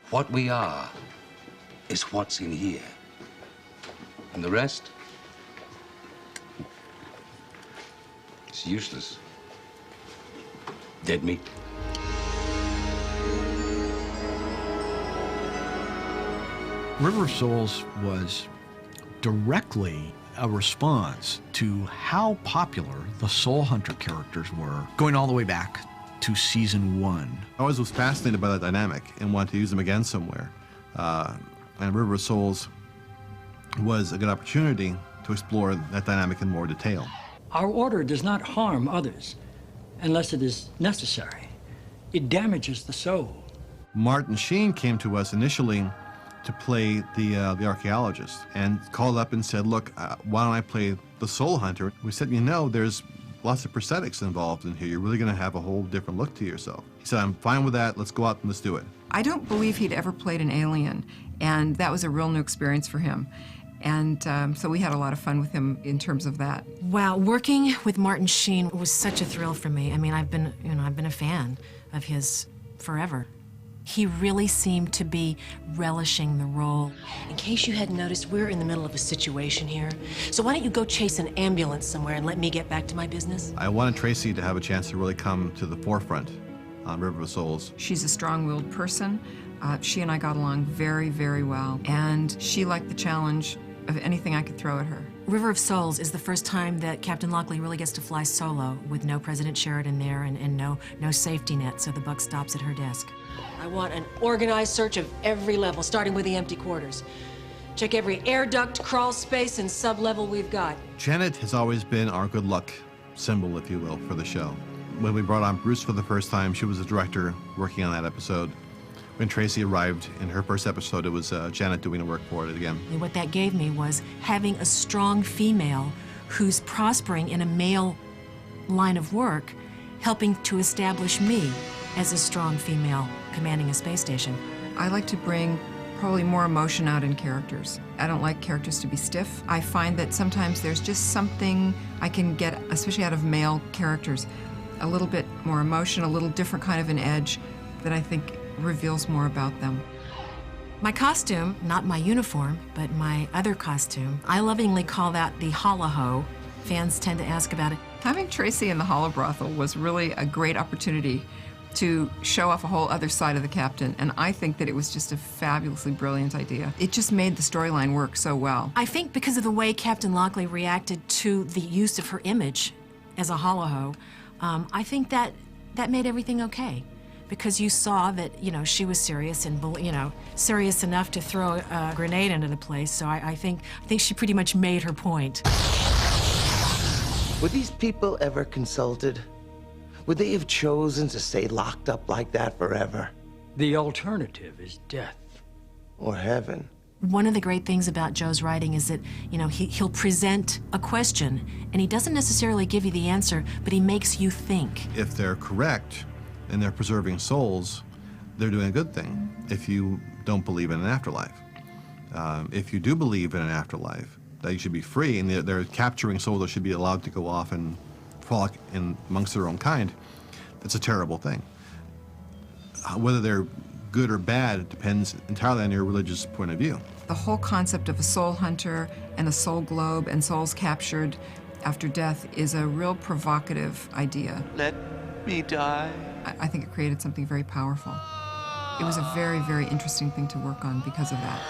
What we are is what's in here. And the rest? It's useless. Dead meat. River of Souls was directly a response to how popular the Soul Hunter characters were, going all the way back to season 1. I always was fascinated by that dynamic and wanted to use them again somewhere. And River of Souls was a good opportunity to explore that dynamic in more detail. Our order does not harm others unless it is necessary. It damages the soul. Martin Sheen came to us initially to play the archaeologist and called up and said, look, why don't I play the Soul Hunter? We said, you know, there's lots of prosthetics involved in here. You're really going to have a whole different look to yourself. He said, I'm fine with that. Let's go out and let's do it. I don't believe he'd ever played an alien, and that was a real new experience for him. And so we had a lot of fun with him in terms of that. Wow, working with Martin Sheen was such a thrill for me. I mean, I've been a fan of his forever. He really seemed to be relishing the role. In case you hadn't noticed, we're in the middle of a situation here. So why don't you go chase an ambulance somewhere and let me get back to my business? I wanted Tracy to have a chance to really come to the forefront on River of Souls. She's a strong-willed person. She and I got along very, very well. And she liked the challenge of anything I could throw at her. River of Souls is the first time that Captain Lockley really gets to fly solo with no President Sheridan there and no safety net, so the buck stops at her desk. I want an organized search of every level, starting with the empty quarters. Check every air duct, crawl space, and sub-level we've got. Janet has always been our good luck symbol, if you will, for the show. When we brought on Bruce for the first time, she was the director working on that episode. When Tracy arrived in her first episode, it was Janet doing the work for it again. And what that gave me was having a strong female who's prospering in a male line of work, helping to establish me as a strong female commanding a space station. I like to bring probably more emotion out in characters. I don't like characters to be stiff. I find that sometimes there's just something I can get, especially out of male characters, a little bit more emotion, a little different kind of an edge that I think reveals more about them. My costume, not my uniform, but my other costume, I lovingly call that the holoho. Fans tend to ask about it. Having Tracy in the holo brothel was really a great opportunity to show off a whole other side of the captain, and I think that it was just a fabulously brilliant idea. It just made the storyline work so well. I think because of the way Captain Lockley reacted to the use of her image as a holoho, I think that made everything okay. Because you saw that, you know, she was serious and, you know, serious enough to throw a grenade into the place. So I think she pretty much made her point. Were these people ever consulted? Would they have chosen to stay locked up like that forever? The alternative is death. Or heaven? One of the great things about Joe's writing is that, you know, he'll present a question, and he doesn't necessarily give you the answer, but he makes you think. If they're correct, and they're preserving souls, they're doing a good thing if you don't believe in an afterlife. If you do believe in an afterlife, that you should be free, and they're capturing souls that should be allowed to go off and frolic amongst their own kind, that's a terrible thing. Whether they're good or bad depends entirely on your religious point of view. The whole concept of a soul hunter and a soul globe and souls captured after death is a real provocative idea. Let me die. I think it created something very powerful. It was a very, very interesting thing to work on because of that.